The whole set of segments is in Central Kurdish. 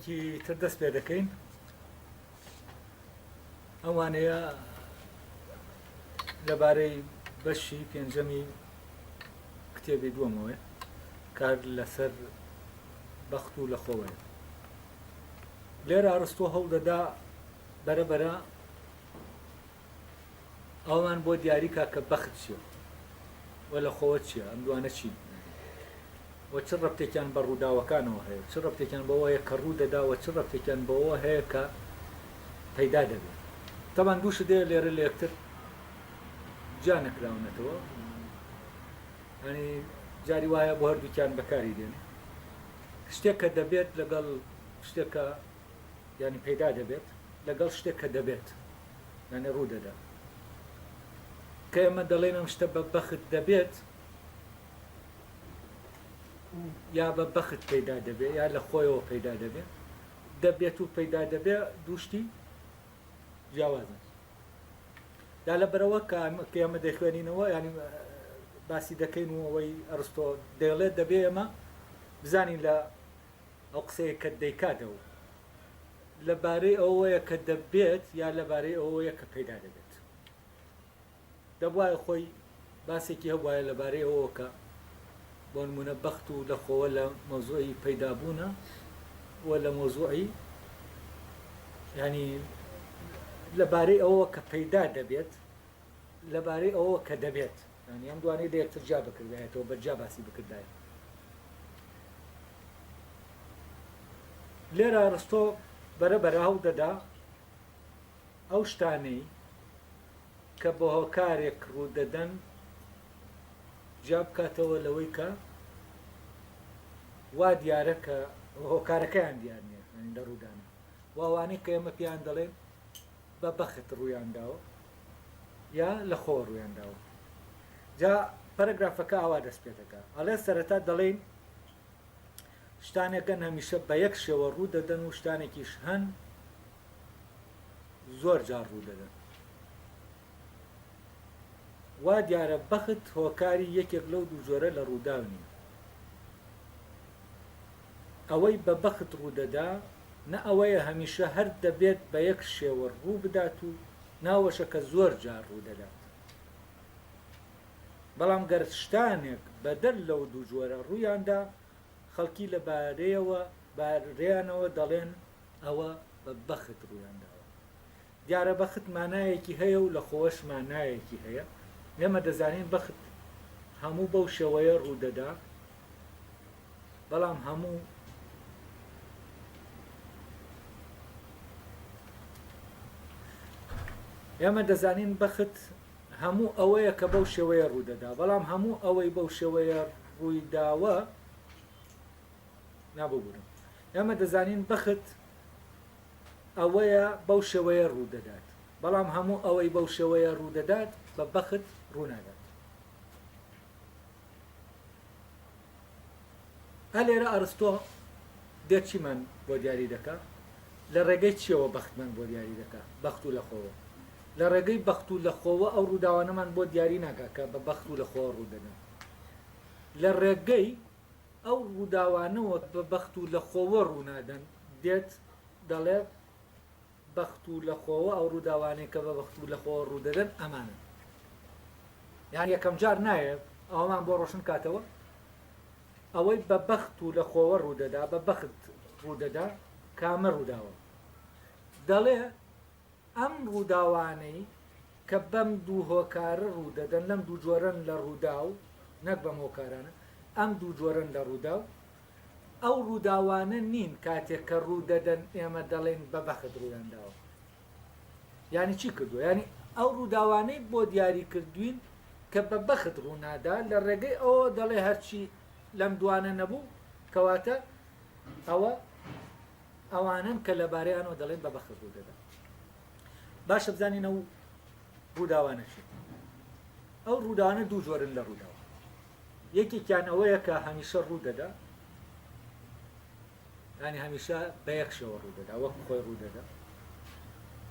ڕێگایەکی تر دەست پێ دەکەین ئەوانەیە لەبارەی بەشی پێنجەمی کتێبی دووەمەوەی کار لەسەر بەخت و لەخۆوەیە. لێرە ئەرستۆ هەوڵدەدا بەرەبەرە ئەومان بۆ دیاریکا کە بەخت چیە و لەخۆوە چییە، ئەم دوانە چی و چ ڕەبتێکیان بە ڕووداوەکانەوە هەیە، چ ڕەبتێکیان بەوە هەیە کە ڕوو دەدا و چ ڕەبتێکیان بەوە هەیە کە پەیدا دەبێت. تەمان دووشت دێ لێرە لە یەکتر جا نەکراونەتەوە، ینی جاری وایە بۆ هەردووکیان بەکاری دێنێ. شتێک کە دەبێت لەگەڵ شتێکە ینی پەیدا دەبێت لەگەڵ شتێک کە دەبێت یانێ ڕوو دەدا. کە ئێمە دەڵێن ئەم شتە بە بەخت دەبێت یا بە بەخت پەیدا دەبێت یا لە خۆیەوە پەیدا دەبێت، دەبێت و پەیدا دەبێت دووشتی جیاوازن. دا لەبەرەوە کە ئێمە دەخوێنینەوە ینی باسی دەکەین و ئەوەی ئەرستۆ دەڵێت دەبێ ئێمە بزانین لە ئەو قسەیە کە دەیکاتەوە لەبارەی ئەوەیە کە دەبێت یا لەبارەی ئەوەیە کە پەیدا دەبێت. دەبوایە خۆی باسێکی هەبوایە لەبارەی ئەوە کە بۆ نمونە بەخت و لەخۆوە لە مۆزوعی پەیدابوونە و لە مۆزوعی ینی لەبارەی ئەوە کە پەیدا دەبێت لەبارەی ئەوە کە دەبێت، ینی ئەم دوانەی لە یەکتر جا بکردایەتەوە بەرجا باسی بکردایە. لێرە ئەرستۆ بەرەبەر هەوڵدەدا ئەو شتانەی کە بە هۆکارێک ڕوودەدەن جا بکاتەوە لەوەی کە وا دیارە کە هۆکارەکەیان دیار نییە لە ڕوودانە واوانەی کە ئێمە پێیان دەڵێن بە بەخت ڕوویانداوە یا لە خۆ ڕوویانداوە. جا پەرەگرافەکە ئاوا دەست پێ دەکات ئەڵێ سەرەتا دەڵێن شتانێکەن هەمیشە بە یەک شێوە ڕوو دەدەن و شتانێکیش هەن زۆر جار ڕوو دەدەن. وا دیارە بەخت هۆکاری یەکێک لەو دوو جۆرە لە ڕووداو نیە. ئەوەی بە بەخت ڕوودەدا نە ئەوەیە هەمیشە هەر دەبێت بە یەک شێوە ڕوو بدات و ناوەشە کە زۆر جار ڕوو دەدات. بەڵام گەر شتانێک بەدەل لەو دوو جۆرە ڕوویاندا خەڵکی لە بارەیانەوە دەڵێن ئەوە بە بەخت ڕوویانداوە. دیارە بەخت مانایەکی هەیە و لە خۆش مانایەکی هەیە. ئێمە دەزانین بەخت هەموو بەو شێوەیە ڕوو دەدا، بەڵام هەموو ئێمە دەزانین بەخت هەموو ئەوەیە کە بەو شێوەیە ڕوو دەدا، بەڵام هەموو ئەوەی بەو شێوەیە ڕوویداوە ناببوورم. ئێمە دەزانین بەخت ئەوەیە بەو شێوەیە ڕوو دەدات، بەڵام هەموو ئەوەی بەو شێوەیە ڕوو دەدات بە بەخت ڕوو نادات. هەلێرە ئەرستۆ دێت چیمان بۆ دیاری دەکات لە ڕێگەی چیەوە بەختمان بۆ دیاری دەکات بەخت و لەخۆوە. لە ڕێگەی بەخت و لەخۆوە ئەو ڕووداوانەمان بۆ دیاری ناکات کە بە بەخت و لەخۆوە ڕوو دەدەن. لە ڕێگەی ئەو ڕووداوانەوە بە بەخت و لەخۆوە ڕوو نادەن دێت دەڵێ بەخت و لەخۆوە ئەو ڕووداوانەی کە بە بەخت و لەخۆوە ڕوو دەدەن ئەمانن. یان یەکەم جار نایە ئەومان بۆ ڕۆشن کاتەوە ئەوەی بە بەخت و لەخۆوە ڕوو دەدا بە بەخت ڕوو دەدا کامە ڕووداوە. دەڵێ ئەم ڕووداوانەی کە بەم دوو هۆکارە ڕوو دەدەن لەم دوو جۆرەن لە ڕووداو نەک بەم هۆکارانە ئەم دوو جۆرەن لە ڕووداو ئەو ڕووداوانە نین کاتێک کە ڕوو دەدەن ئێمە دەڵێن بە بەخت ڕوویانداوە. یعنی چی کردووە؟ یعنی ئەو ڕووداوانەی بۆ دیاری کردوین کە بە بەخت ڕوو نادا لە ڕێگەی ئەوە دەڵێ هەرچی لەم دوانە نەبوو کەواتە ئەوانن کە لەبارەیانەوە دەڵێن بە بەخت ڕوو دەدا. باشە بزانین ئەو ڕووداوانەشی ئەو ڕووداوانە دوو جۆرن لە ڕووداوە. یەکێکیان ئەوەیە کە هەمیشە ڕوو دەدا، ینی هەمیشە بە یەک شێوە ڕوو دەدا وەک خۆی ڕوو دەدا.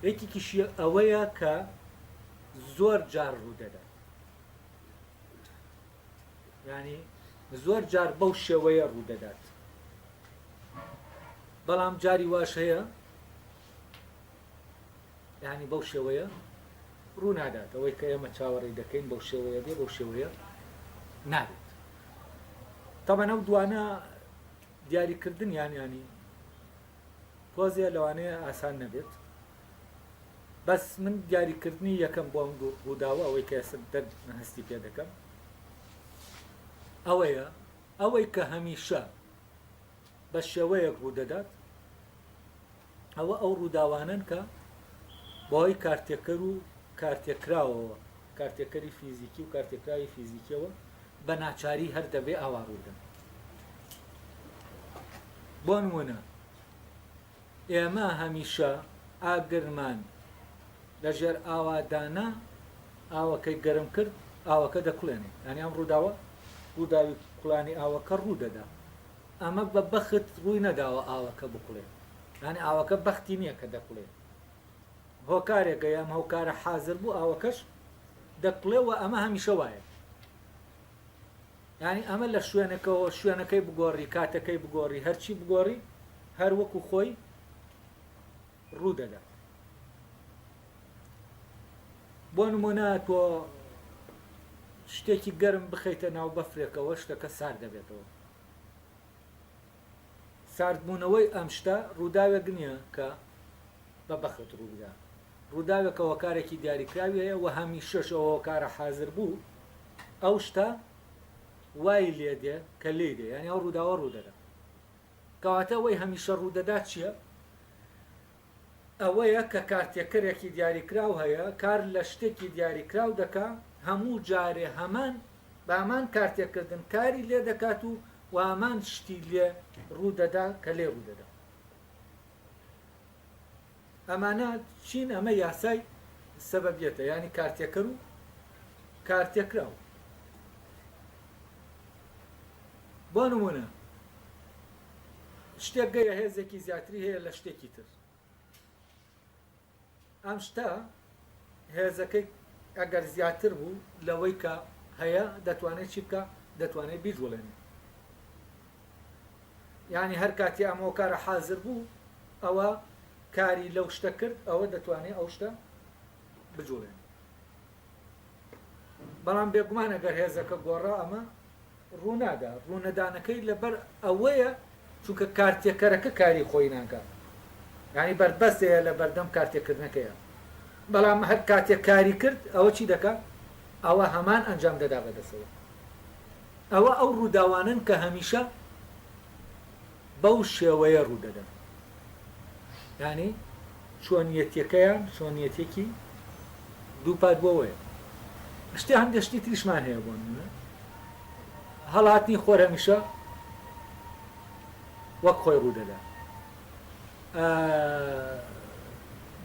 یەکێکیشی ئەوەیە کە زۆر جار ڕوو دەدا، ینی زۆر جار بەو شێوەیە ڕوو دەدات. بەڵام جاری واش هەیە یعنی بەو شێوەیە ڕوو نادات ئەوەی کە ئێمە چاوەڕێی دەکەین بەو شێوەیە بێ بەو شێوەیە نابێت تەمەەن ئەو دوانە دیاریکردن ینی تۆزیە لەوانەیە ئاسان نەبێت بەس من دیاریکردنی یەکەم بۆ ڕووداوە ئەوەی کە هەستی پێ دەکەم ئەوەیە ئەوەی کە هەمیشە بە شێوەیەک ڕوودەدات ئەوە ئەو ڕووداوانن کە بۆی کارتێکەر و کارتێکراوەوە کارتێکەری فیزیکی و کارتێکراوی فیزیکیەوە بە ناچاری هەر دەبێ ئاوا ڕوودن بۆ نمونە ئێمە هەمیشە ئاگرمان لەژێر ئاوادانە ئاوەکەی گەرم کرد ئاوەکە دەکڵێنێ یعنی ئەم ڕووداوی کوڵانی ئاوەکە ڕوودەدا ئەمە بە بەخت ڕووی نەداوە ئاوەکە بکڵێ یعنی ئاوەکە بەختی نییە کە دەکڵێ هۆکارێکە ئەم هەوکارە حازر بوو ئاوەکەش دەکڵێەوە ئەمە هەمیشە وایە یعنی ئەمە لە شوێنەکەەوە شوێنەکەی بگۆڕی کاتەکەی بگۆڕی هەرچی بگۆڕی هەر وەکو خۆی ڕوودەدا بۆ نمونە تۆ شتێکی گەرم بخەیتە ناو بەفرێکەوە شتەکە سارد دەبێتەوە ساردبوونەوەی ئەم شتە ڕووداوێک نییە کە بە بەخت ڕوودا ڕووداوێکە هۆکارێکی دیاریکراویەیە و هەمیشەشەوە هۆکارە حازر بوو ئەو شتە وای لێدێ کە لێدێ یعنی ئەو ڕووداوە ڕوودەدا کەواتە ئەوەی هەمیشە ڕوودەدا چییە؟ ئەوەیە کە کارتێکەرێکی دیاریکراو هەیە کار لە شتێکی دیاریکراو دەکا هەموو جارێ هەمان بە هەمان کارتێکردن کاری لێ دەکات و هەمان شتی لێ ڕوودەدا کە لێ ڕوودەدا ئەمانە چین ئەمە یاسای سەبەبیەتە ینی کارتێکەر و کارتێکراو بۆ نمونە شتێک گەیە هێزێکی زیاتری هەیە لە شتێکی تر ئەم شتە هێزەکەی ئەگەر زیاتر بوو لەوەی کە هەیە دەتوانێت چی بکە دەتوانێت بیجوڵێنێ یعنی هەر کاتی ئەمە کارە حازر بوو ئەوە کاری لەو شتە کرد ئەوە دەتوانێت ئەو شتە بجوڵێن بەڵام بێگومان ئەگەر هێزەکە گۆڕا ئەمە ڕوونادا ڕوونەدانەکەی لەبەر ئەوەیە چونکە کارتێکەرەکە کاری خۆی ناکات یعنی بەربەستەیە لە بەردەم کارتێکردنەکەیە بەڵام هەر کاتێک کاری کرد ئەوە چی دەکات ئەوە هەمان ئەنجام دەدا بەدەستەوە ئەوە ئەو ڕووداوانن کە هەمیشە بەو شێوەیە ڕوودەدەن ینی چۆنیەتەکەیان چۆنیەتێکی دووپات بۆەوەیە شتی هەندێشتی تریشمان هەیە بۆن هەڵاتنی خۆر هەمیشە وەک خۆی ڕوودەدا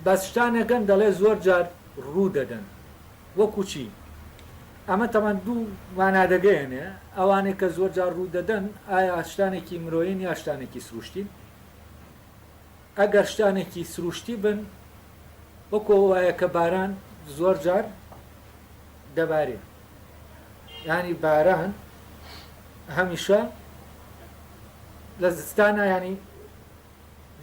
بەس شتانێکەن دەڵێ زۆر جار ڕوو دەدەن وەکو چی ئەمە تەمان دوو مانادەگەیەنێ ئەوانێک کە زۆر جار ڕوو دەدەن ئایا شتانێکی مرۆیین یا شتانێکی سروشتین ئەگەر شتانێکی سروشتی بن وەکو وایە کە باران زۆر جار دەبارێ ینی باران هەمیشە لە زستانە ینی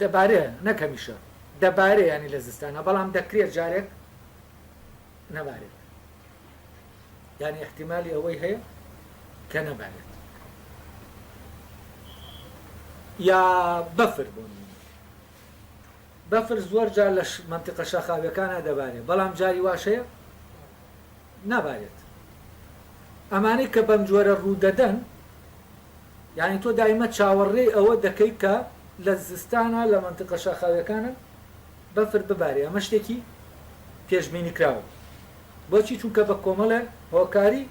دەبارێ نەکەمیشە دەبارێ ینی لە زستانە بەڵام دەکرێت جارێک نەبارێت ینی احتیمالی ئەوەی هەیە کە نەبارێت یا بەفر بوون بەفر زۆر جار لە منتیقە شاخاویەکانە دەبارێت بەڵام جاری واشەیە نابارێت ئەمانەی کە بەم جۆرە ڕوو دەدەن یعنی تۆ دایمە چاوەڕێی ئەوە دەکەی کە لە زستانە لە منتیقە شاخاویەکانە بەفر ببارێ ئەمە شتێکی پێشبینی کراوە بۆچی چونکە بە کۆمەڵە هۆکاری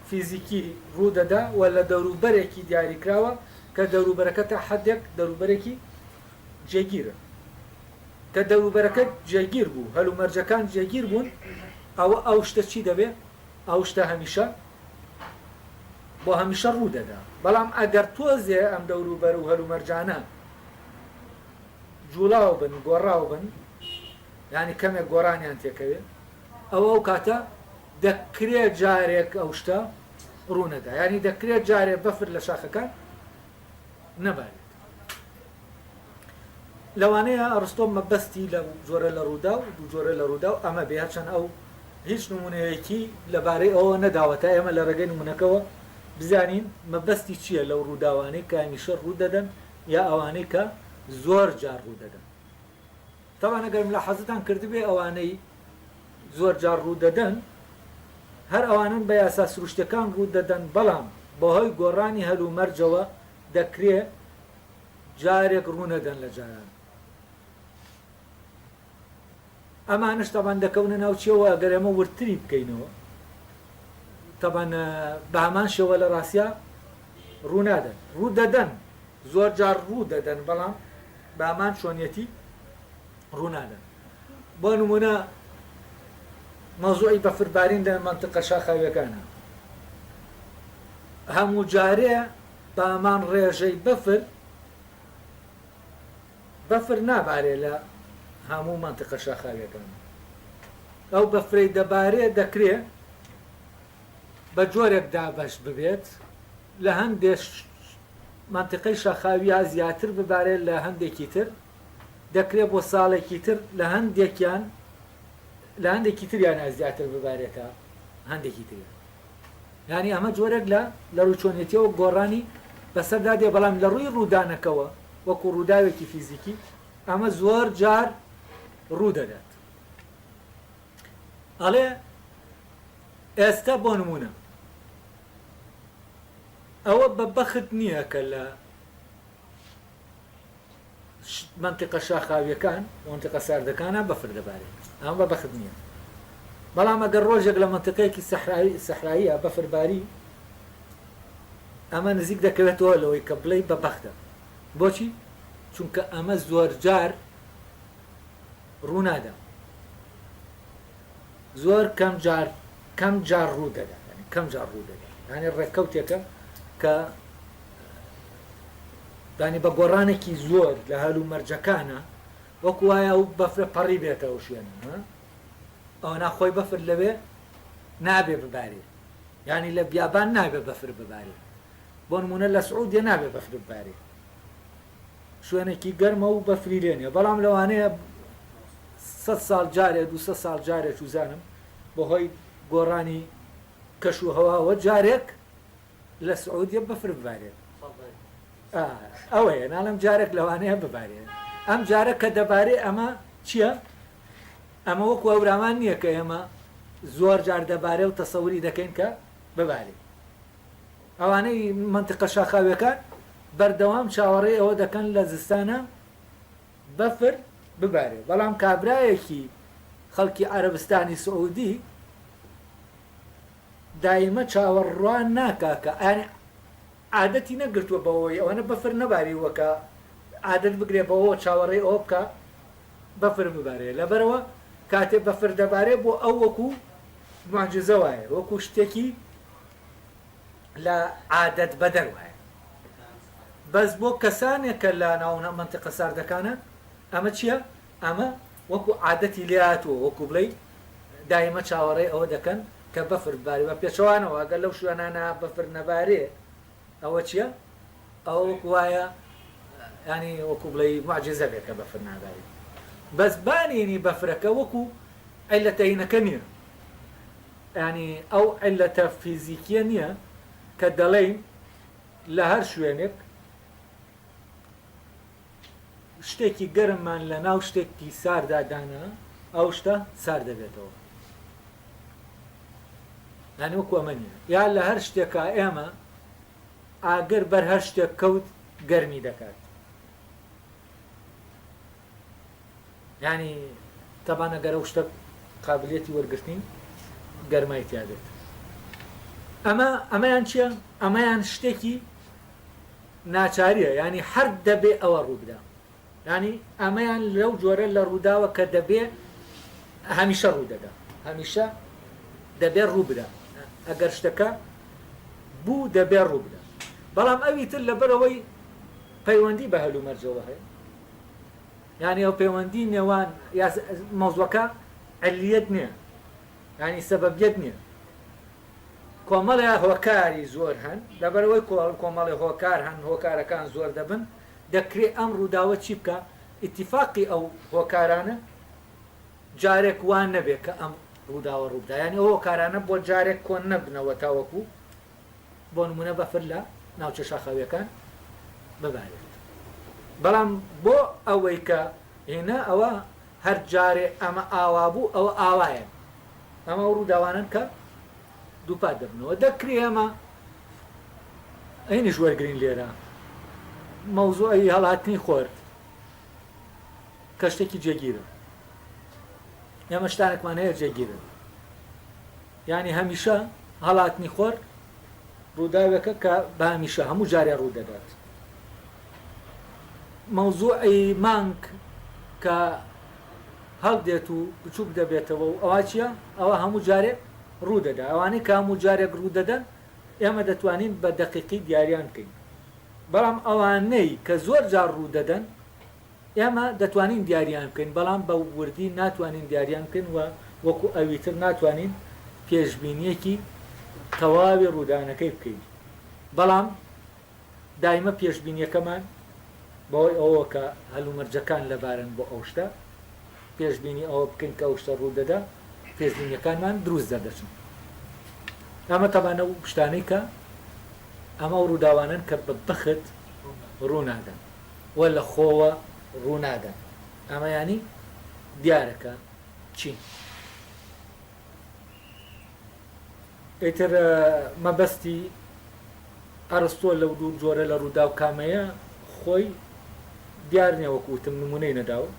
فیزیکی ڕوو دەدا و لە دەوروبەرێکی دیاریکراوە کە دەوروبەرەکە تا حەدێک دەوروبەرێکی جێگیرە کە دەوروبەرەکە جێگیر بوو هەلومەرجەکان جێگیر بوون ئەوە ئەو شتە چی دەبێت ئەو شتە هەمیشە بۆ هەمیشە ڕوو دەدا بەڵام ئەگەر تۆزێ ئەم دەوروبەر و هەلومەرجانە جوڵاو بن گۆڕاو بن ینی کەمێک گۆڕانیان تێکەوێت ئەوە ئەو کاتە دەکرێت جارێک ئەو شتە ڕوونەدا ینی دەکرێت جارێک بەفر لە شاخەکان نەبارێت لەوانەیە ئەڕستۆم مەبەستی لە جۆرە لە ڕوودا و دوو جۆرە لە ڕوودا و ئەمە بێچەند ئەو هیچ نمونەیەکی لەبارەی ئەوە نەداوەتە ئێمە لە ڕێگەی نمونونەکەەوە بزانین مەبەستی چییە لەو ڕووداوانەی کە هەمیشە ڕوو دەدەن یا ئەوانەی کە زۆر جار ڕوو دەدەن. تەوان ئەگەرم لە حەزتان کردبێ ئەوانەی زۆر جار ڕوو دەدەن هەر ئەوانن بە یاسا سروشتەکان ڕوو دەدەن، بەڵام بەهۆی گۆڕانی هەلو مەرجەوە دەکرێت جارێک ڕوو نەدەن لە جاران. ئەمانش تەبان دەکەونە ناوچیەوە ئەگەر ئێمە ورتری بکەینەوە تەبان بە هەمان شێوە لە ڕاستیا ڕوو نادەن، ڕوو دەدەن، زۆر جار ڕوو دەدەن، بەڵام بە هەمان شۆنیەتی ڕوو نادەن. بۆ نمونە مەوزوعی بەفربارین لە مەنتقە شاخاویەکانە هەموو جارێ بە هەمان ڕێژەی بەفر نابارێ لە هەموو مەنتقە شاخاویەکان. ئەو بەفرەی دەبارێ دەکرێت بە جۆرێک دابەش ببێت لە هەندێک مەنتقەی شاخاویە زیاتر ببارێت لە هەندێکی تر، دەکرێت بۆ ساڵێکی تر لە هەندێکی تریان زیاتر ببارێتە هەندێکی تر. یعنی ئەمە جۆرێک لە ڕووچۆنیەتیەوە گۆڕانی بەسەردا دێ، بەڵام لە ڕووی ڕوودانەکەەوە وەکو ڕووداوێکی فیزیکی ئەمە زۆر جار ڕوو دەدات. ئەڵێ ئێستا بۆ نمونە ئەوە بە بەخت نییە کە لە منتقە شاخاویەکان منتقە ساردەکانە بەفر دەبارێت، ئەمە بە بەخت نییە. بەڵام ئەگەر ڕۆژێک لە منتقەیەکی سەحراییە بەفرباری ئەمە نزیک دەکەوێتەوە لەوەی کە بڵێ بە بەختە. بۆچی؟ چونکە ئەمە زۆر جار ڕوو نادا، زۆر کەم جار ڕوو دەدا، کەم جار ڕوو دەدا، یعنی ڕێککەوتێکە کە دانی بە گۆڕانێکی زۆر لە هەلو مەرجەکانە وەکو وایە ئەو بەفرە پەڕی بێتەوە شوێنە ئەوە ناخۆی بەفر لەوێ نابێ ببارێ، یعنی لە بیابان نابێ بەفر ببارێ. بۆ نمونە لە سعودیە نابێ بەفر ببارێ، شوێنێکی گەرمە و بەفری لێنێ. بەڵام لەوانەیە 100 ساڵ جارێ 200 ساڵ جارێ چوزانم بەهۆی گۆڕانی کەش و هەواوە جارێک لە سعودیە بەفر ببارێت. ئەوەیە ناڵم جارێک لەوانەیە ببارێت. ئەم جارە کە دەبارێ ئەمە چییە؟ ئەمە وەکو ئەورامان نییە کە ئێمە زۆر جار دەبارێ و تەسەوری دەکەین کە ببارێت. ئەوانەی منتقە شاخاویەکان بەردەوام چاوەڕێی ئەوە دەکەن لە زستانە بەفر ببارێت. بەڵام کابرایەکی خەڵکی عەرەبستانی سعودی دایمە چاوەڕوان ناکاکە، عادەتی نەگرتووە بەوەی ئەوەنە بەفر نەباری وەکە عادەت بگرێ بەوە چاوەڕێی ئەوە بکە بەفر ببارێت. لەبەرەوە کاتێ بەفر دەبارێت بۆ ئەو وەکو معجزە وایە، وەکو شتێکی لە عادەت بەدەر وایە. بەس بۆ کەسانێکە لە ناونە منتقە ساردەکانە ئەمە چییە؟ ئەمە وەکو عادەتی لێهاتووە، وەکو بڵێ دایمە چاوەڕێی ئەوە دەکەن کە بەفر ببارێ. بە پێچەوانەوە ئەگەر لەو شوێنانە بەفر نەبارێ ئەوە چییە؟ ئەوە وەکو وایە ینی وەکو بڵێ معجزە بێت کە بەفر نابارێت. بەس بانێنی بەفرەکە وەکو عیلەتەینەکە نییە، ینی ئەو عیلەتە فیزیکیە نییە کە دەڵێین لە هەر شوێنێک شتێکی گەرممان لە ناو شتێکی ساردادانە ئەو شتە سار دەبێتەوە. ینی وەکو ئەمە نییە، یا لە هەر شتێکە ئێمە ئاگەر بەر هەر شتێک کەوت گەرمی دەکات. ینی تەبان ئەگەر ئەو شتە قابلیەتی وەرگرتنی گەرمای تیادێت. ئەمەیان چییە؟ ئەمەیان شتێکی ناچاریە، ینی هەر دەبێ ئەوە ڕوو بدە. ینی ئەمەیان لەو جۆرە لە ڕووداوە کە دەبێ هەمیشە ڕوو دەدا، هەمیشە دەبێ ڕوو بدە. ئەگەر شتەکە بوو دەبێ ڕوو بدە. بەڵام ئەوی تر لەبەرەوەی پەیوەندی بە هەلو مەرجەوە هەیە، ینی ئەو پەیوەندی نێوان مەوزوعەکە علیەت نییە، ینی سەبەبیەت نییە. کۆمەڵی هۆکاری زۆر هەن، لەبەرەوەی کۆمەڵی هۆکار هەن، هۆکارەکان زۆر دەبن، دەکرێت ئەم ڕووداوە چی بکە؟ ئیتیفاقی ئەو هۆکارانە جارێک وان نەبێت کە ئەم ڕووداوە ڕوودا، ینی ئەو هۆکارانە بۆ جارێک کۆن نەبنەوە تاوەکو بۆ نمونە بەفر لە ناوچە شاخەویەکان ببارێت. بەڵام بۆ ئەوەی کە هێنا ئەوە هەر جارێ ئەمە ئاوا بوو ئەوە ئاوایە، ئەمە ڕووداوانن کە دووپات دەبنەوە. دەکرێ ئەمە ئەینیش وەرگرین لێرە مەوزوعی هەڵاتنی خۆر کە شتێکی جێگیرە، ئێمە شتانێکمان هەیە جێگیرن، ینی هەمیشە هەڵاتنی خۆر ڕووداوێکە کە بە هەمیشە هەموو جارێ ڕوو دەدات. مەوزوعی مانگ کە هەڵدێت و بچووک دەبێتەوە و ئەوە چییە؟ ئەوە هەموو جارێک ڕوو دەدا. ئەوانەی کە هەموو جارێک ڕوو دەدەن ئێمە دەتوانین بە دەقیقی دیاریان بکەین، بەڵام ئەوانەی کە زۆر جار ڕوو دەدەن ئێمە دەتوانین دیاریان بکەین، بەڵام بە وردی ناتوانین دیاریان بکەین و وەکو ئەویتر ناتوانین پێشبینیەکی تەواوی ڕوودانەکەی بکەین. بەڵام دایمە پێشبینیەکەمان بەوەی ئەوە کە هەلومەرجەکان لەبارن بۆ ئەو شتە پێشبینی ئەوە بکەین کە ئەو شتە ڕوو دەدا، پێشبینیەکانمان دروست دەدەچن. ئەمە تەبانە و شتانەی کە ئەمە ڕووداوانن کە بە بەخت ڕوو نادەن و لە خۆوە ڕوو نادەن. ئەمە ینی دیارەکە چی؟ ئیتر مەبەستی ئەرستۆ لەو دوو جۆرە لە ڕوودا و کامەیە خۆی دیار نییە، وەکوتم نمونەی نەداوە،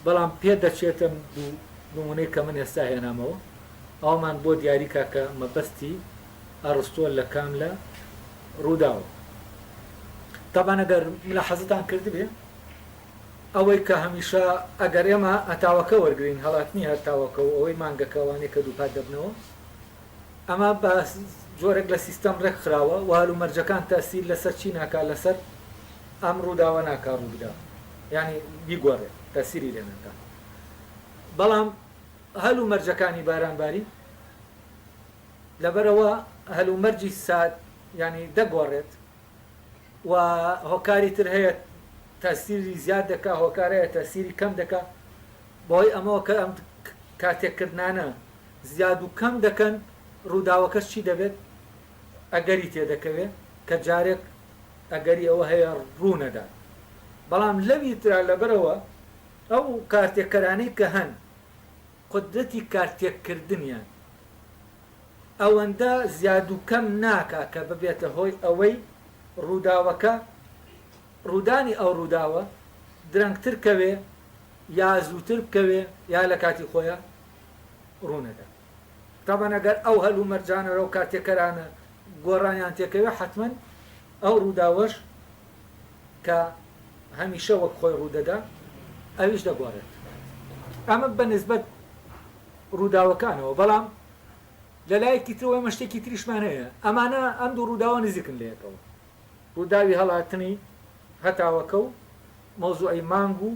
بەڵام پێ دەچێتم دوو نمونەی کە من ئێستا هێنامەوە ئەومان بۆ دیاریکە کە مەبەستی ئەرستۆ لە کام لە ڕووداوە. تەبان ئەگەر لە حەزتان کرد بێ ئەوەی کە هەمیشە ئەگەر ئێمە ئەتاوەکە وەرگین هەڵاتنی هەرتاوەکە و ئەوەی مانگەکەوانەی کە دووپات دەبنەوە، ئەمە بە جۆرێک لە سیستەم ڕێک خراوە و هەلومەرجەکان تاسیر لەسەر چی ناکات؟ لەسەر ئەم ڕووداوە ناکات ڕوو بدا، ینی بیگۆڕێت تاسیری لێ ناکات. بەڵام هەلومەرجەکانی بارانباری لەبەرەوە هەلومەرجی سات ینی دەگۆڕێت و هۆکاری تر هەیە تاسیری زیاد دەکات، هۆکارەیە تاسیری کەم دەکات، بۆی ئەمەوە کە ئەم کاتێککردانە زیاد و کەم دەکەن ڕووداوەکەش چی دەبێت؟ ئەگەری تێدەکەوێت کە جارێک ئەگەری ئەوە هەیە ڕوو نەدا. بەڵام لەوی ترا لەبەرەوە ئەو کارتێکەرانەی کە هەن قودرەتی کارتێککردنیان ئەوەندە زیاد و کەم ناکا کە ببێتە هۆی ئەوەی ڕووداوەکە ڕوودانی ئەو ڕووداوە درەنگتر کەوێ یا زووتر بکەوێ یا لە کاتی خۆیان ڕوونەدا. تاوان ئەگەر ئەو هەلومەرجانەرە و کارتێکەرانە گۆڕانیان تێکەوێ حتمما ئەو ڕووداوەش کە هەمیشە وەک خۆی ڕوودەدا ئەویش دەگۆڕێت. ئەمە بە نسبەت ڕووداوەکانەوە، بەڵام لە لایەکی ترەوە ئێمە شتێکی تریشمان هەیە. ئەمانە ئەم دوو ڕووداوە نزیکن لەیەکەوە، ڕووداوی هەڵاتنی هەتاوەکە و مەوزوعی مانگ و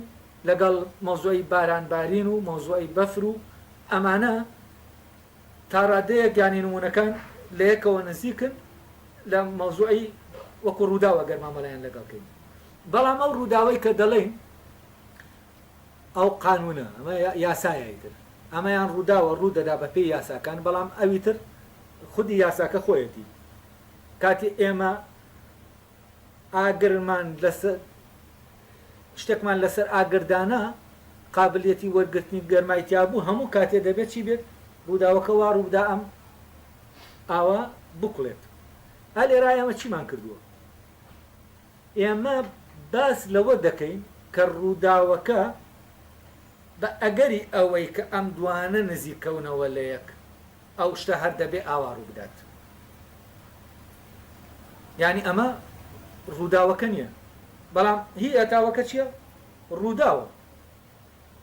لەگەڵ مەوزوعی بارانبارین و مەوزوعی بەفر و ئەمانە تا ڕادەیەک یانی نمونونەکان لە یەکەوە نزیکن لە مەوزوعی وەکو ڕووداوە گەرمامەلایەن لەگەڵکەین. بەڵام ئەو ڕووداوەی کە دەڵێن ئەو قانونە ئەمە یاسایەتر، ئەمەیان ڕووداوە ڕوو دەدا بە پێی یاساکان، بەڵام ئەویتر خودی یاساکە خۆیەتی. کاتی ئێمە ئاگرمان لەسەر شتێکمان لەسەر ئاگردانە قابلیەتی وەرگرتنی گەرمایتیا بوو، هەموو کاتێ دەبێت چی بێت؟ ڕووداوەکە وا ڕوودا ئەم ئاوا بکڵێت. هە لێرا ئێمە چیمان کردووە؟ ئێمە باس لەوە دەکەین کە ڕووداوەکە بە ئەگەری ئەوەی کە ئەم دوانە نزیکەونەوە لە یەک ئەو شتە هەر دەبێ ئاوا ڕوو بدات. یعنی ئەمە ڕووداوەکە نییە، بەڵام هی ئەتاوەکە چییە؟ ڕووداوە.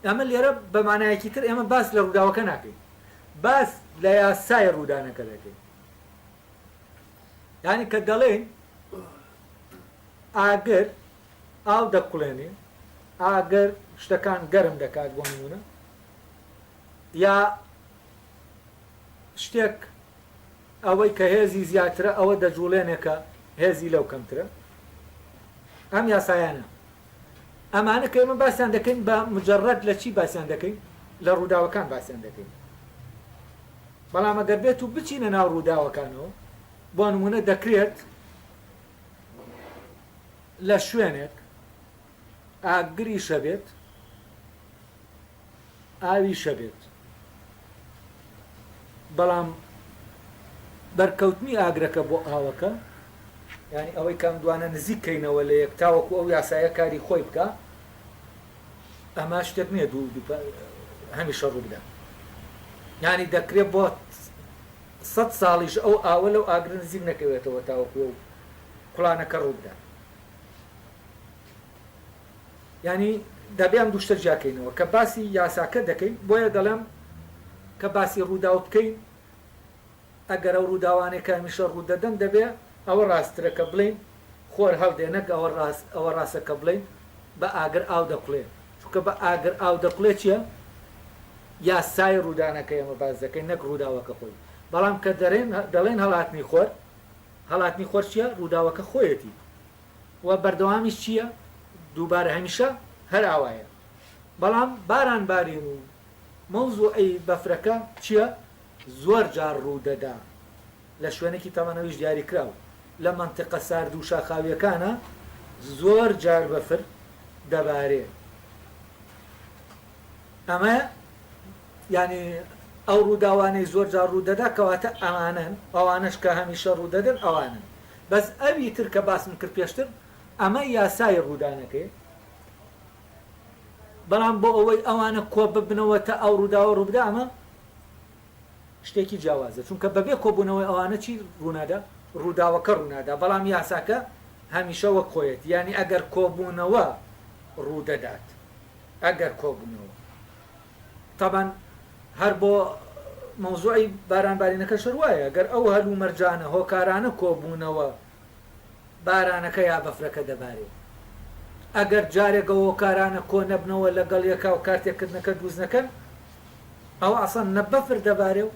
ئەمە لێرە بە مانایەکی تر ئێمە باس لە ڕووداوەکە ناکەین، باس لە یاسای ڕوودانەکە دەکەین. یعنی کە دەڵێن ئاگەر ئاو دەقوڵێنێ، ئاگەر شتەکان گەرم دەکات بۆ نمونە، یا شتێک ئەوەی کە هێزی زیاترە ئەوە دەجوڵێنێکە هێزی لەو کەمترە، ئەم یاسایانە. ئەمانە کە ئێمە باسییان دەکەین بە مجرد لە چی باسییان دەکەین لە ڕووداوەکان باسییان دەکەین بەڵام ئەگەر بێت و بچینە ناو ڕووداوەکانەوە بۆ نمونە دەکرێت لە شوێنێک ئاگری شەبێت ئاوی شەبێت بەڵام بەرکەوتنی ئاگرەکە بۆ ئاوەکە یعنی ئەوەی کام دوانە نزیککەینەوە لە یەک تاوەکو ئەو یاسایە کاری خۆی بکە ئەمە شتێک نییە دوو هەمیشە ڕوو بدە یعنی دەکرێت بۆ 100 ساڵیش ئەو ئاوە لەو ئاگر نزیک نەکەوێتەوە تاوەکو و کوڵانەکە ڕوو بدە ینی دەبێم دوشتە جاکەینەوە کە باسی یاساکە دەکەین بۆیە دەڵێم کە باسی ڕووداو بکەین ئەگەر ئەو ڕووداوانێک هەمیشە ڕوو دەدەن دەبێ ئەوە ڕاسترەکە بڵین خۆر هەڵدێنەک ئەوە ڕاستەکە بڵین بە ئاگر ئاو دەقڵێ چونکە بە ئاگر ئاو دەقڵێ چییە یاسای ڕوودانەکە ئێمە باز دەکەین نەک ڕووداوەکە خۆی بەڵام کە دەڵێن هەڵاتنی خۆر چییە ڕووداوەکە خۆیەتی و بەردەوامیش چییە دووبارە هەمیشە هەر ئاوایە بەڵام باران بارین و مەوزوعی بەفرەکە چییە زۆر جار ڕوو دەدا لە شوێنێکی تەمەنەویش دیاری کراوە لە منتیقە سارد و شاخاویەکانە زۆر جار بەفر دەبارێ ئەمە ینی ئەو ڕووداوانەی زۆر جار ڕوو دەدا کەواتە ئەمانن ئەوانش کە هەمیشە ڕوو دەدەن ئەوانن بەس ئەوی تر کە باسم کرد پێشتر ئەمە یاسای ڕوودانەکەی بەڵام بۆ ئەوەی ئەوانە کۆ ببنەوە تا ئەو ڕووداوە ڕووبدا ئەمە شتێکی جیاوازە چونکە بەبێ کۆبوونەوەی ئەوانە چی ڕوونادا ڕووداوەکە ڕوونادا بەڵام یاساکە هەمیشە وەک خۆیەت ینی ئەگەر کۆبوونەوە ڕوو دەدات ئەگەر کۆبوونەوە تەبەن هەر بۆ مەوزوعی بارانبارینەکە شەروایە ئەگەر ئەو هەلوو مەرجانە هۆکارانە کۆبوونەوە بارانەکە یا بەفرەکە دەبارێت ئەگەر جارێکە هۆکارانە کۆ نەبنەوە لەگەڵ یەکا و کارتێکردنەکە دروست نەکەن ئەو ئەسەن نە بەفر دەبارێ و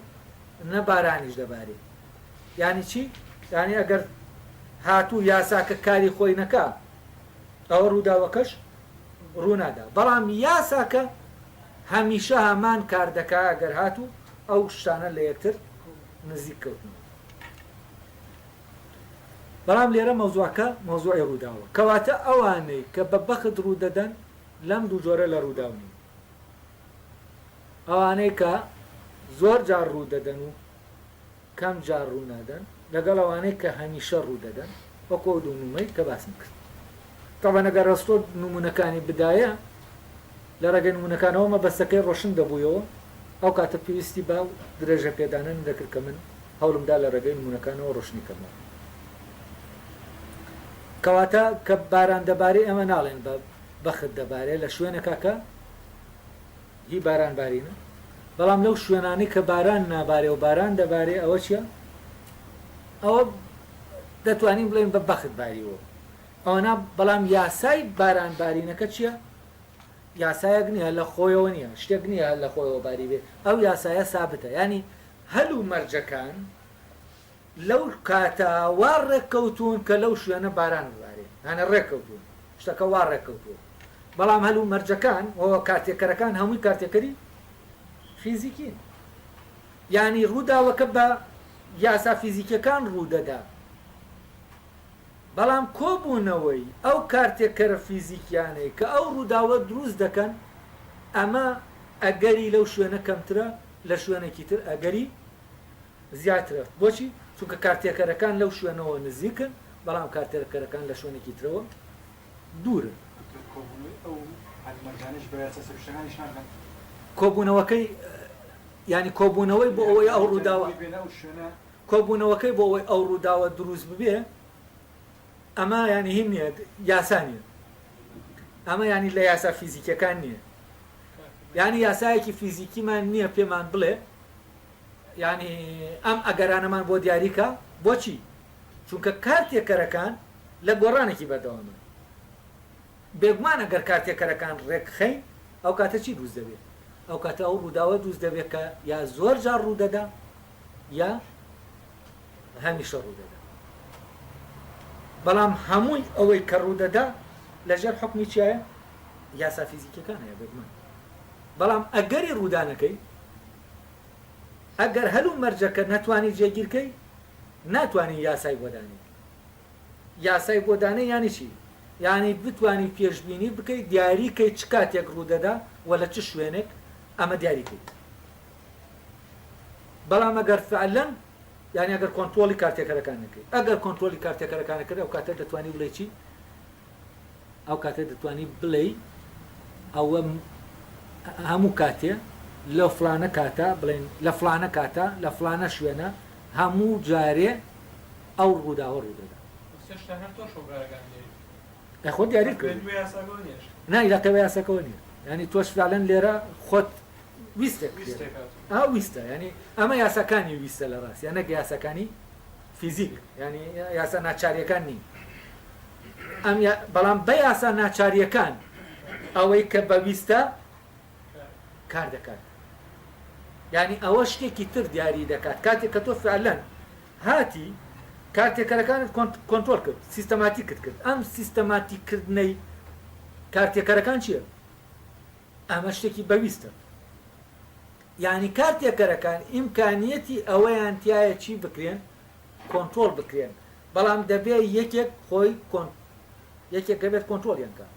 نە بارانیش دەبارێت یعنی چی؟ یعنی ئەگەر هاتوو یاساکە کاری خۆی نەکا ئەوە ڕووداوەکەش ڕوونادا بەڵام یاساکە هەمیشە هەمان کار دەکا ئەگەر هاتوو ئەو شتانە لە یەکتر نزیک کەوتنەوە بەڵام لێرە مەوزوعەکە مەوزوعی ڕووداوە کەواتە ئەوانەی کە بە بەخت ڕوو دەدەن لەم دوو جۆرە لە ڕووداونی ئەوانەی کە زۆر جار ڕوو دەدەن و کەم جار ڕوو نادەن لەگەڵ ئەوانەی کە هەمیشە ڕوو دەدەن وەکو دوو نمونەی کە باسم کرد تەبەن ئەگەر ڕستۆ نمونونەکانی بدایە لە ڕێگەی نمونونەکانەوە مەبەستەکەی ڕۆشن دەبوویەوە ئەو کاتە پێویستی با و درێژە پێدانن دەکرد کە من هەوڵمدا لە ڕێگەی نمونونەکانەوە ڕۆشنی کردنەوە کەواتە کە باران دەبارێ ئەمە ناڵێن بە بەخت دەبارێ لە شوێنێکا کە هی باران بارینە بەڵام لەو شوێنانی کە باران نابارێ و باران دەبارێ ئەوە چییە؟ ئەوە دەتوانین بڵێن بە بەخت باریەوە ئەوەنا بەڵام یاسای باران بارینەکە چییە؟ یاسایەک نییە لە خۆیەوە نییە شتێک نییە لە خۆیەوە باری بێ ئەو یاسایە سابتە ینی هەلوو مەرجەکان لەو کاتە وا ڕێککەوتون کە لەو شوێنە باران ببارێ هەنە ڕێککەوتون شتەکە وا ڕێککەوتووە بەڵام هەلوو مەرجەکان ئەوە کارتێکەرەکان هەمووی کارتێکەری فیزیکین ینی ڕووداوەکە بە یاسا فیزیکەکان ڕوو دەدا بەڵام کۆبوونەوەی ئەو کارتێکەرە فیزیکیانەی کە ئەو ڕووداوە دروست دەکەن ئەمە ئەگەری لەو شوێنە کەمترە لە شوێنێکی تر ئەگەری زیاترە بۆچی؟ چونکە کارتێکەرەکان لەو شوێنەوە نزیکن بەڵام کارتێکەرەکان لە شوێنێکی ترەوە دوورن کۆبوونەوەکەی ینی کۆبوونەوەی بۆ ئەوەی ئەو ڕووداوە کۆبوونەوەکەی بۆ ئەوەی ئەو ڕووداوە دروست ببێ ئەمە ینی هیم نییە یاسا نییە ئەمە ینی لە یاسا فیزیکەکان نییە ینی یاسایەکی فیزیکیمان نییە پێمان بڵێ ینی ئەم ئەگەرانەمان بۆ دیاریکە بۆچی؟ چونکە کارتێکەرەکان لە گۆڕانێکی بەردەوامە بێگومان ئەگەر کارتێکەرەکان ڕێکخەین ئەو کاتە چی دروست دەبێت؟ ئەو کاتە ئەو ڕووداوە دروست دەبێت کە یا زۆر جار ڕوو دەدا یا هەمیشە ڕوو دەدا بەڵام هەمووی ئەوەی کە ڕوو دەدا لەژێر حکمی چیایە؟ یاسا فیزیکەکان هەیە بێگومان بەڵام ئەگەری ڕوودانەکەی ئەگەر هەلوو مەرجەکە نەتوانی جێگیرکەی ناتوانین یاسای بۆدانی یاسای بۆدانە یانی چی یعنی بتوانی پێشبینی بکەیت دیاریکەی چ کاتێک ڕوودەدا و لە چ شوێنێک ئەمە دیاریکەیت بەڵام ئەگەر فعلەن یعنی ئەگەر کۆنترۆلی کارتێکەرەکان نەکەیت ئەگەر کۆنترۆلی کارتێکەرەکان کرد ئەو کاتە دەتوانی بڵێ چی ئەو کاتە دەتوانی بڵێ ئەوە هەموو کاتێ لە فلانە کاتە بڵێن لە فلانە کاتە لە فلانە شوێنە هەموو جارێ ئەو ڕووداوە ڕوودەدا خۆ دیاری کرد نایلاکەوە یاسەکەەوە نیە ینی تۆش فعلەن لێرە خۆت ویستە ویستە ینی ئەمە یاساکانی ویستە لە ڕاست یانەک یاسەکانی فیزیک ینی یاسا ناچاریەکان نین ئەم بەڵام بە یاسا ناچاریەکان ئەوەی کە بەویستە کار دەکات ینی ئەوە شتێکی تر دیاری دەکات کاتێک کە تۆ فعلەن هاتی کارتێکەرەکانت کۆنترۆل کرد سیستەماتیک کرد ئەم سیستەماتیکردنەی کارتێکەرەکان چییە ئەمە شتێکی بەویستە یعنی کارتێکەرەکان ئیمکانیەتی ئەوەیان تایە چی بکرێن کۆنترۆل بکرێن بەڵام دەبێ یەکێک خۆی یەکێک دەبێت کۆنترۆلیان کات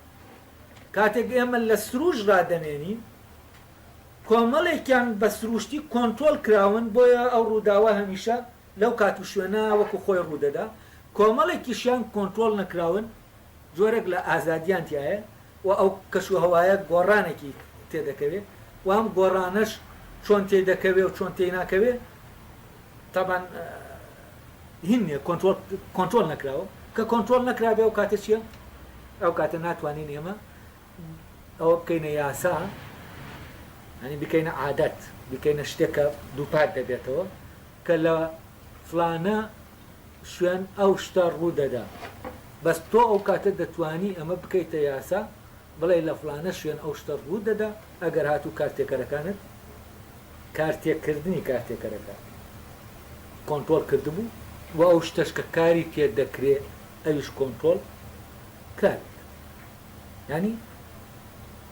کاتێک ئێمە لە سروش ڕادەمێنین کۆمەڵێکیان بە سروشتی کۆنترۆل کراون بۆیە ئەو ڕووداوە هەمیشە لەو کات و شوێنە وەکو خۆی ڕوودەدا کۆمەڵێکیشیان کۆنترۆل نەکراون جۆرێک لە ئازادیان تایە و ئەو کەشوهەوایە گۆڕانێکی تێدەکەوێت و ئەم گۆڕانەش چۆن تێدەکەوێت و چۆن تێی ناکەوێت تابان هین نییە کۆنترۆل نەکراوە کە کۆنترۆل نەکرابێ ئەو کاتە چییە ئەو کاتە ناتوانین ئێمە ئەوە بکەینە یاسا هەنی بکەینە عادەت بکەینە شتێکە دووپات دەبێتەوە کە لە فلانە شوێن ئەو شتە ڕوودەدا بەس تۆ ئەو کاتە دەتوانی ئەمە بکەیتە یاسا بڵێ لە فلانە شوێن ئەو شتە ڕوودەدا ئەگەر هاتوو کارتێکەرەکانت کارتێککردنی کارتێکەرەکان کۆنترۆل کردبوو و ئەو شتەش کە کاری پێ دەکرێت ئەویش کۆنترۆل کار ینی